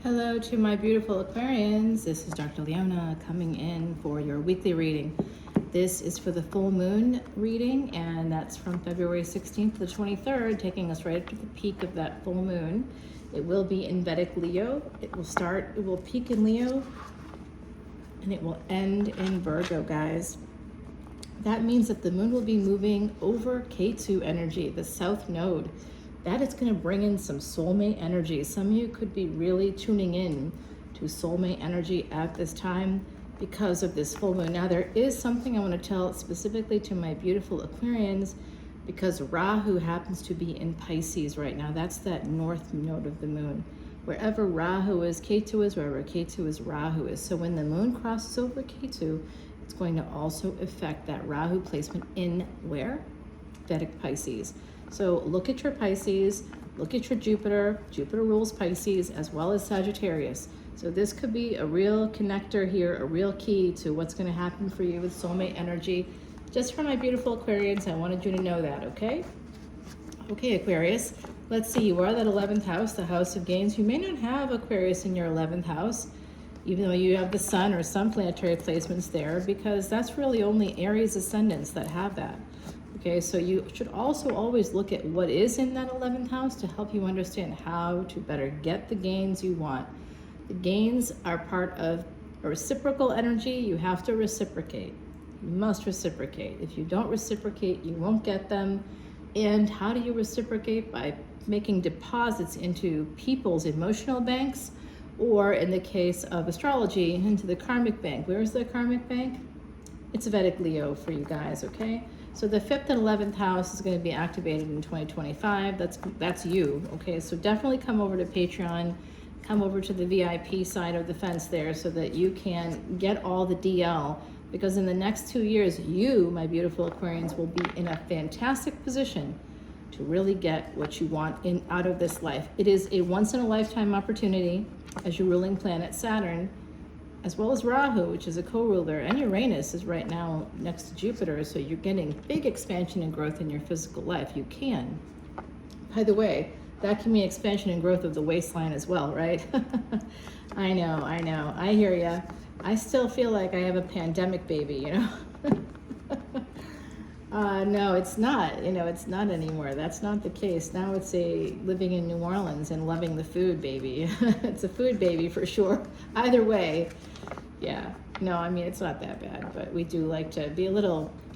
Hello to my beautiful Aquarians. This is Dr. Leona coming in for your weekly reading. This is for the full moon reading, and that's from February 16th to the 23rd, taking us right up to the peak of that full moon. It will be in Vedic Leo. It will peak in Leo, and it will end in Virgo, guys. That means that the moon will be moving over K2 energy, the south node. That is going to bring in some soulmate energy. Some of you could be really tuning in to soulmate energy at this time because of this full moon. Now, there is something I want to tell specifically to my beautiful Aquarians, because Rahu happens to be in Pisces right now. That's that north node of the moon. Wherever Rahu is, K2 is. Wherever K2 is, Rahu is. So when the moon crosses over K2, it's going to also affect that Rahu placement in where? Vedic Pisces. So look at your Pisces, look at your Jupiter. Jupiter rules Pisces as well as Sagittarius. So this could be a real connector here, a real key to what's going to happen for you with soulmate energy. Just for my beautiful Aquarians, I wanted you to know that, okay? Okay, Aquarius, let's see. You are that 11th house, the house of gains. You may not have Aquarius in your 11th house, even though you have the sun or some planetary placements there, because that's really only Aries ascendants that have that. Okay, so you should also always look at what is in that 11th house to help you understand how to better get the gains you want. The gains are part of a reciprocal energy. You have to reciprocate. You must reciprocate. If you don't reciprocate, you won't get them. And how do you reciprocate? By making deposits into people's emotional banks, or in the case of astrology, into the karmic bank. Where is the karmic bank? It's Vedic Leo for you guys, okay? So the 5th and 11th house is going to be activated in 2025. That's you, okay? So definitely come over to Patreon, come over to the VIP side of the fence there so that you can get all the DL, because in the next 2 years, you, my beautiful Aquarians, will be in a fantastic position to really get what you want out of this life. It is a once-in-a-lifetime opportunity, as your ruling planet Saturn, as well as Rahu, which is a co-ruler, and Uranus is right now next to Jupiter, so you're getting big expansion and growth in your physical life. You can. By the way, that can mean expansion and growth of the waistline as well, right? I know. I hear ya. I still feel like I have a pandemic baby, you know? No, it's not. It's not anymore. That's not the case. Now it's a living in New Orleans and loving the food baby. It's a food baby for sure. Either way, yeah. No, I mean, it's not that bad, but we do like to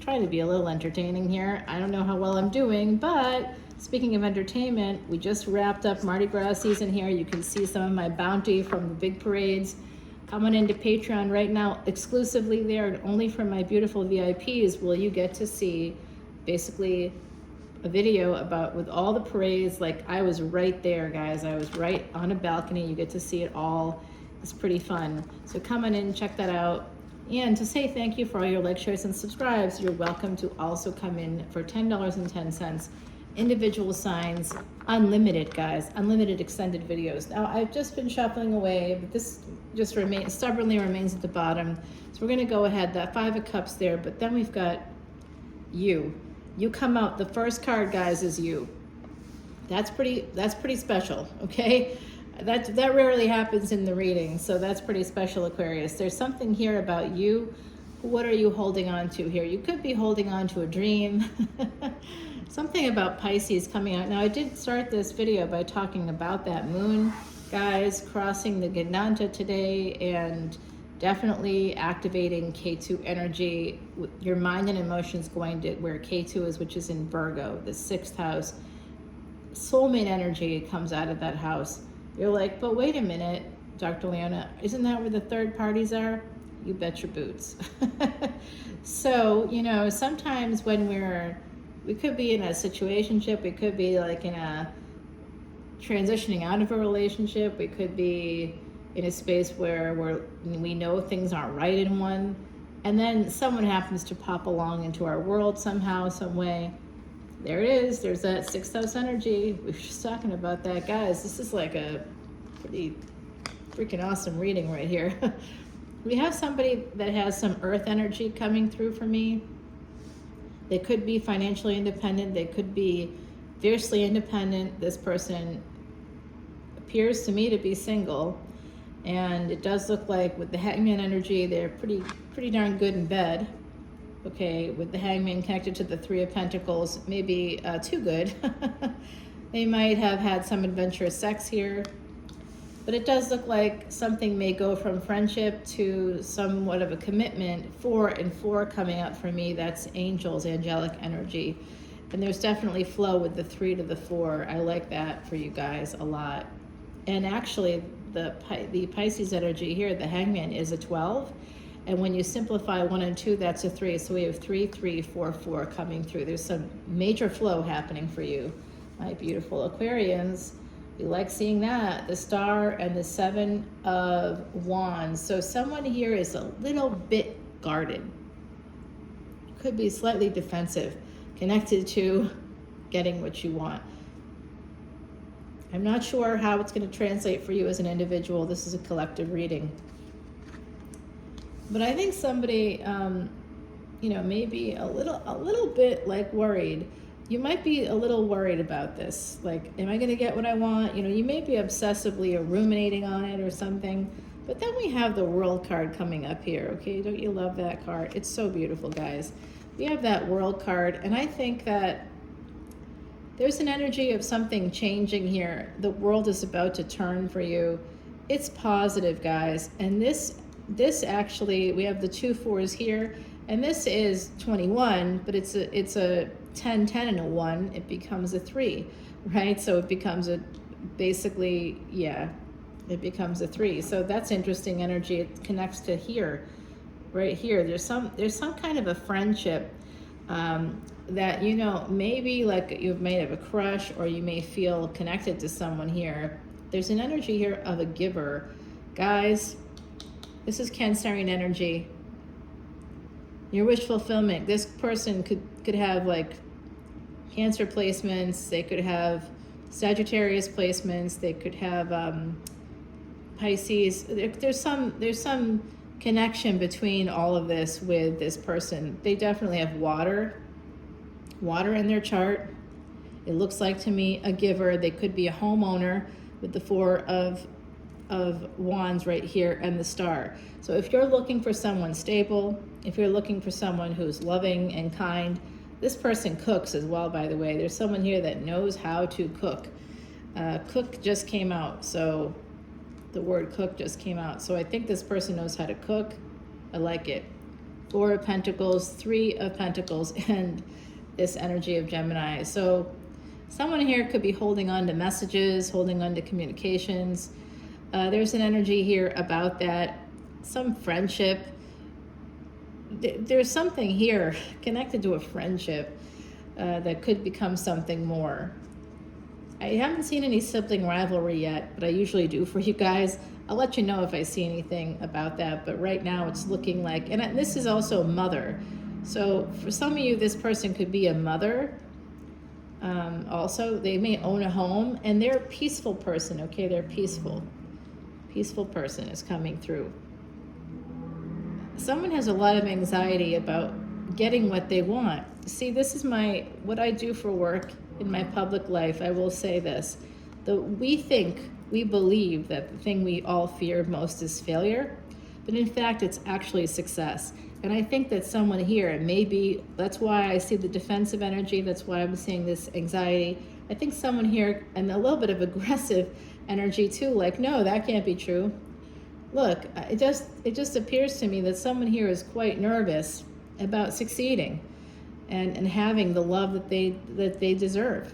try to be a little entertaining here. I don't know how well I'm doing, but speaking of entertainment, we just wrapped up Mardi Gras season here. You can see some of my bounty from the big parades coming into Patreon right now, exclusively there, and only for my beautiful VIPs will you get to see basically a video with all the parades. Like, I was right there, guys. I was right on a balcony. You get to see it all. It's pretty fun. So come on in, check that out. And to say thank you for all your likes, shares, and subscribes, you're welcome to also come in for $10.10. Individual signs, unlimited, guys, unlimited extended videos. Now, I've just been shuffling away, but this just stubbornly remains at the bottom. So we're gonna go ahead, that 5 of Cups there, but then we've got you. You come out, the first card, guys, is you. That's pretty special, okay? That rarely happens in the reading, so that's pretty special, Aquarius. There's something here about you. What are you holding on to here? You could be holding on to a dream. Something about Pisces coming out. Now, I did start this video by talking about that moon, guys, crossing the Gananta today, and definitely activating K2 energy. Your mind and emotions going to where K2 is, which is in Virgo, the 6th house. Soulmate energy comes out of that house. You're like, but wait a minute, Dr. Leona, isn't that where the third parties are? You bet your boots. So, sometimes when we could be in a situationship, we could be like in a transitioning out of a relationship, we could be in a space where we know things aren't right in one, and then someone happens to pop along into our world somehow, some way. There it is. There's that 6th house energy. We were just talking about that, guys. This is like a pretty freaking awesome reading right here. We have somebody that has some earth energy coming through for me. They could be financially independent. They could be fiercely independent. This person appears to me to be single. And it does look like with the Hangman energy, they're pretty darn good in bed. Okay, with the Hangman connected to the Three of Pentacles, maybe too good. They might have had some adventurous sex here. But it does look like something may go from friendship to somewhat of a commitment. 4 and 4 coming up for me, that's angels, angelic energy. And there's definitely flow with the 3 to the 4. I like that for you guys a lot. And actually, the Pisces energy here, the Hangman, is a 12. And when you simplify 1 and 2, that's a 3. So we have 3, 3, 4, 4 coming through. There's some major flow happening for you, my beautiful Aquarians. We like seeing that. The Star and the 7 of Wands. So someone here is a little bit guarded. Could be slightly defensive, connected to getting what you want. I'm not sure how it's going to translate for you as an individual. This is a collective reading. But I think somebody, maybe a little bit like worried. You might be a little worried about this. Like, am I going to get what I want? You may be obsessively or ruminating on it or something. But then we have the World card coming up here, okay? Don't you love that card? It's so beautiful, guys. We have that World card, and I think that there's an energy of something changing here. The world is about to turn for you. It's positive, guys. And this actually, we have the 2 4s here, and this is 21, but it's a 10, 10, and a 1. It becomes a 3, right? So it becomes it becomes a 3. So that's interesting energy. It connects to here, right here. There's some kind of a friendship that, maybe like you may have a crush, or you may feel connected to someone here. There's an energy here of a giver. Guys, this is Cancerian energy. Your wish fulfillment. This person could have like Cancer placements. They could have Sagittarius placements. They could have Pisces. There's some connection between all of this with this person. They definitely have water in their chart. It looks like to me a giver. They could be a homeowner with the 4 of Wands right here and the Star. So if you're looking for someone stable, if you're looking for someone who's loving and kind, this person cooks as well, by the way. There's someone here that knows how to cook. Cook just came out, so the word cook just came out. So I think this person knows how to cook. I like it. 4 of Pentacles, 3 of Pentacles, and this energy of Gemini. So someone here could be holding on to messages, holding on to communications. There's an energy here about that. Some friendship. There's something here connected to a friendship that could become something more. I haven't seen any sibling rivalry yet, but I usually do for you guys. I'll let you know if I see anything about that, but right now it's looking like, and this is also mother. So for some of you, this person could be a mother. Also, they may own a home, and they're a peaceful person, okay? They're peaceful. Peaceful person is coming through. Someone has a lot of anxiety about getting what they want. See, this is what I do for work in my public life. I will say this. We believe that the thing we all fear most is failure, but in fact, it's actually success. And I think that someone here, that's why I see the defensive energy, that's why I'm seeing this anxiety. I think someone here, and a little bit of aggressive energy too, like, no, that can't be true. Look, it just appears to me that someone here is quite nervous about succeeding and having the love that they deserve.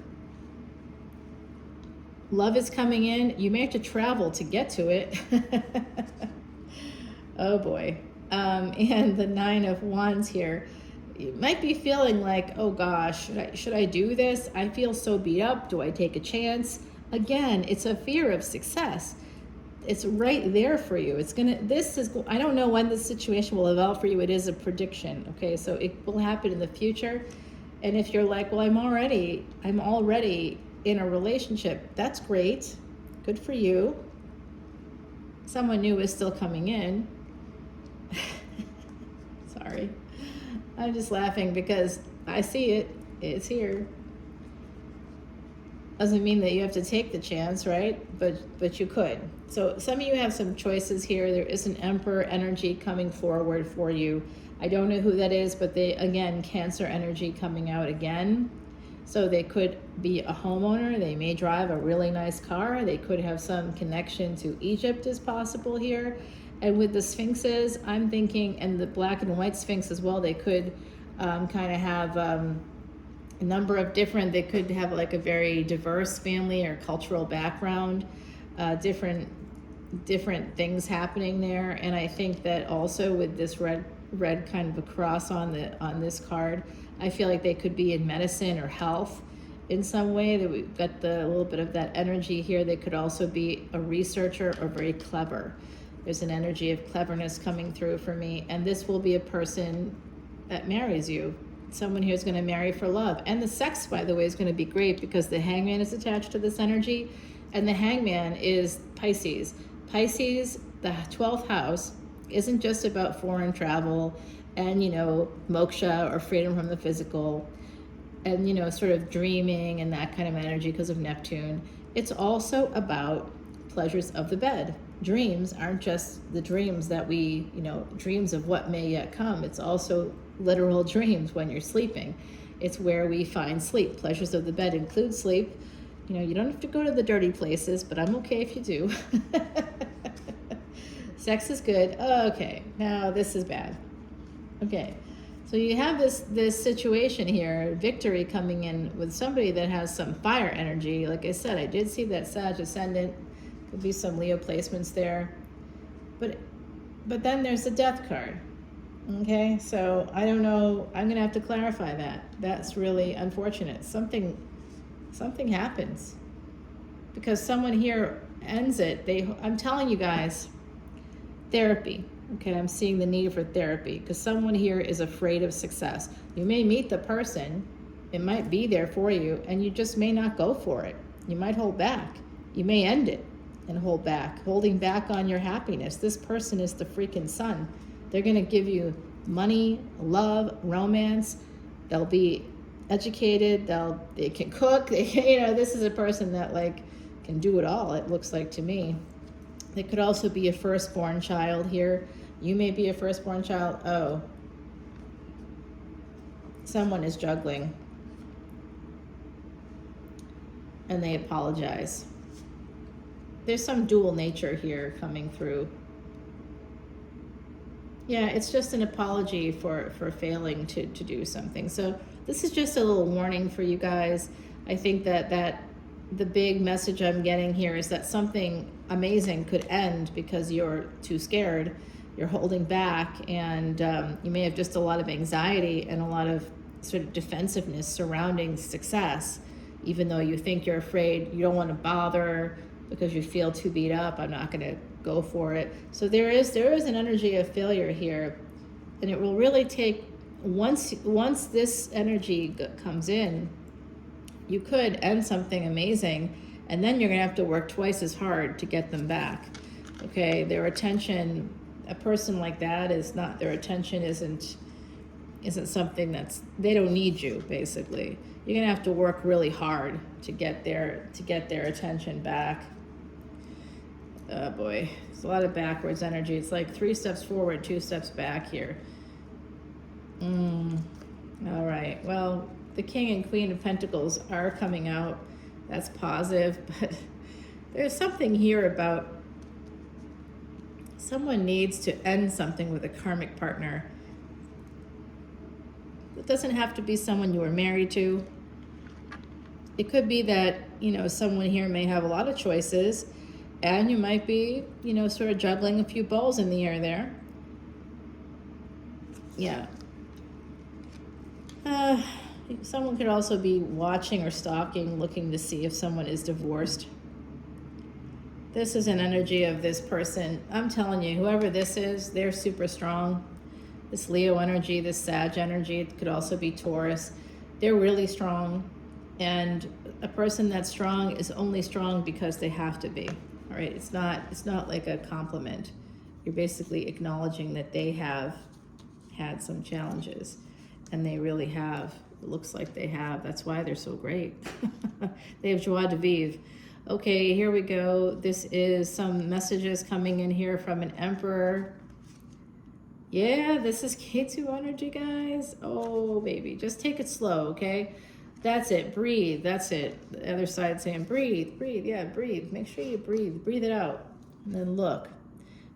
Love is coming in. You may have to travel to get to it. Oh boy. And the 9 of Wands here. You might be feeling like, oh gosh, should I do this? I feel so beat up. Do I take a chance? Again, it's a fear of success. It's right there for you. I don't know when this situation will evolve for you. It is a prediction, okay? So it will happen in the future. And if you're like, well, I'm already in a relationship, that's great. Good for you. Someone new is still coming in. Sorry. I'm just laughing because I see it. It's here. Doesn't mean that you have to take the chance, right? But you could. So some of you have some choices here. There is an Emperor energy coming forward for you. I don't know who that is, but they, again, Cancer energy coming out again. So they could be a homeowner. They may drive a really nice car. They could have some connection to Egypt is possible here. And with the Sphinxes, I'm thinking, and the black and white Sphinx as well, they could kind of have a number of different, they could have like a very diverse family or cultural background, different things happening there. And I think that also with this red kind of a cross on this card, I feel like they could be in medicine or health in some way. That we've got a little bit of that energy here. They could also be a researcher or very clever. There's an energy of cleverness coming through for me, and this will be a person that marries you. Someone here is going to marry for love. And the sex, by the way, is going to be great because the Hangman is attached to this energy, and the Hangman is Pisces. Pisces, the 12th house, isn't just about foreign travel and, moksha or freedom from the physical and, sort of dreaming and that kind of energy because of Neptune. It's also about pleasures of the bed. Dreams aren't just the dreams that we, dreams of what may yet come. It's also literal dreams when you're sleeping. It's where we find sleep. Pleasures of the bed include sleep. You don't have to go to the dirty places, but I'm okay if you do. Sex is good. Okay, now this is bad. Okay, so you have this situation here, victory coming in with somebody that has some fire energy. Like I said, I did see that Sag Ascendant. Could be some Leo placements there. But then there's the death card. Okay, so I don't know. I'm going to have to clarify that. That's really unfortunate. Something happens. Because someone here ends it. I'm telling you guys, therapy. Okay, I'm seeing the need for therapy because someone here is afraid of success. You may meet the person, it might be there for you, and you just may not go for it. You might hold back. You may end it and hold back, holding back on your happiness. This person is the freaking sun. They're going to give you money, love, romance. They'll be educated. They can cook. This is a person that can do it all. It looks like to me. They could also be a firstborn child here. You may be a firstborn child. Oh, someone is juggling, and they apologize. There's some dual nature here coming through. Yeah, it's just an apology for failing to do something. So this is just a little warning for you guys. I think that the big message I'm getting here is that something amazing could end because you're too scared, you're holding back, and you may have just a lot of anxiety and a lot of sort of defensiveness surrounding success. Even though you think you're afraid, you don't want to bother because you feel too beat up. I'm not going to go for it. So there is an energy of failure here, and it will really take once this energy comes in, you could end something amazing, and then you're going to have to work twice as hard to get them back. Okay, their attention, a person like that is not, their attention isn't something they don't need you, basically. You're going to have to work really hard to get their attention back. Oh boy, it's a lot of backwards energy. It's like 3 steps forward, 2 steps back here. All right, well, the King and Queen of Pentacles are coming out. That's positive, but there's something here about someone needs to end something with a karmic partner. It doesn't have to be someone you were married to. It could be that, someone here may have a lot of choices, and you might be, sort of juggling a few balls in the air there. Yeah. Someone could also be watching or stalking, looking to see if someone is divorced. This is an energy of this person. I'm telling you, whoever this is, they're super strong. This Leo energy, this Sag energy, it could also be Taurus. They're really strong. And a person that's strong is only strong because they have to be. All right, it's not like a compliment. You're basically acknowledging that they have had some challenges, and they really have It looks like they have. That's why they're so great. They have joie de vivre. Okay, here we go. This is some messages coming in here from an emperor. Yeah, this is K2 energy, guys. Oh, baby. Just take it slow, okay? That's it. Breathe. That's it. The other side saying breathe, breathe. Yeah, breathe. Make sure you breathe. Breathe it out. And then look.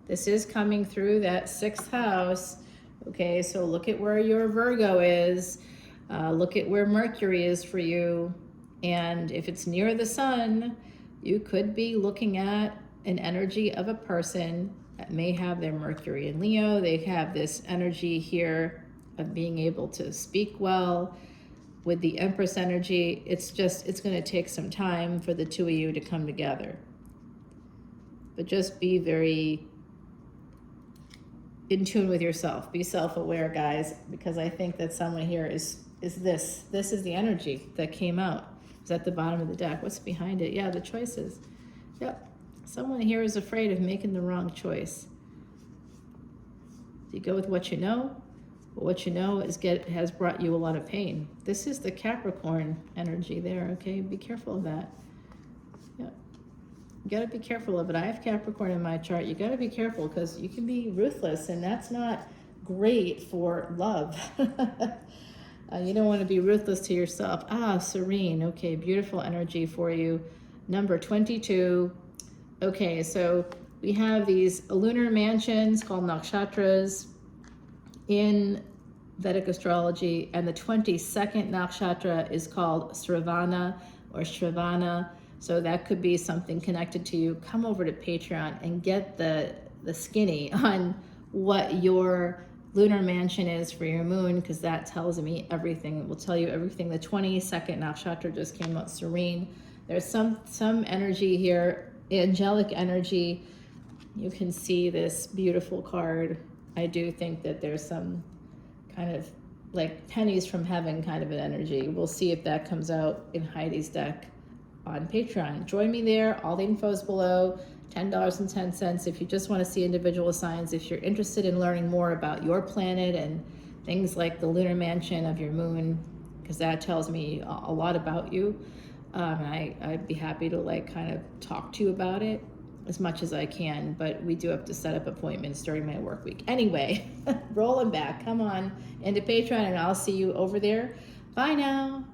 This is coming through that 6th house. Okay, so look at where your Virgo is. Look at where Mercury is for you. And if it's near the sun, you could be looking at an energy of a person that may have their Mercury in Leo. They have this energy here of being able to speak well. With the Empress energy, it's going to take some time for the two of you to come together. But just be very in tune with yourself. Be self-aware, guys, because I think that someone here is this. This is the energy that came out. It's at the bottom of the deck. What's behind it? Yeah, the choices. Yep. Someone here is afraid of making the wrong choice. You go with what you know. But what you know has brought you a lot of pain. This is the Capricorn energy there, okay? Be careful of that. Yeah. You gotta be careful of it. I have Capricorn in my chart. You gotta be careful because you can be ruthless and that's not great for love. You don't want to be ruthless to yourself. Ah, serene. Okay, beautiful energy for you. Number 22. Okay, so we have these lunar mansions called nakshatras in Vedic astrology, and the 22nd nakshatra is called Sravana or Shravana. So that could be something connected to you. Come over to Patreon and get the skinny on what your lunar mansion is for your moon, because that tells me everything. It will tell you everything. The 22nd nakshatra just came out, serene. There's some energy here, angelic energy. You can see this beautiful card. I do think that there's some kind of like pennies from heaven kind of an energy. We'll see if that comes out in Heidi's deck on Patreon. Join me there. All the info is below. $10.10 if you just want to see individual signs. If you're interested in learning more about your planet and things like the lunar mansion of your moon, because that tells me a lot about you. I'd be happy to kind of talk to you about it as much as I can, but we do have to set up appointments during my work week. Anyway, rolling back, come on into Patreon and I'll see you over there. Bye now.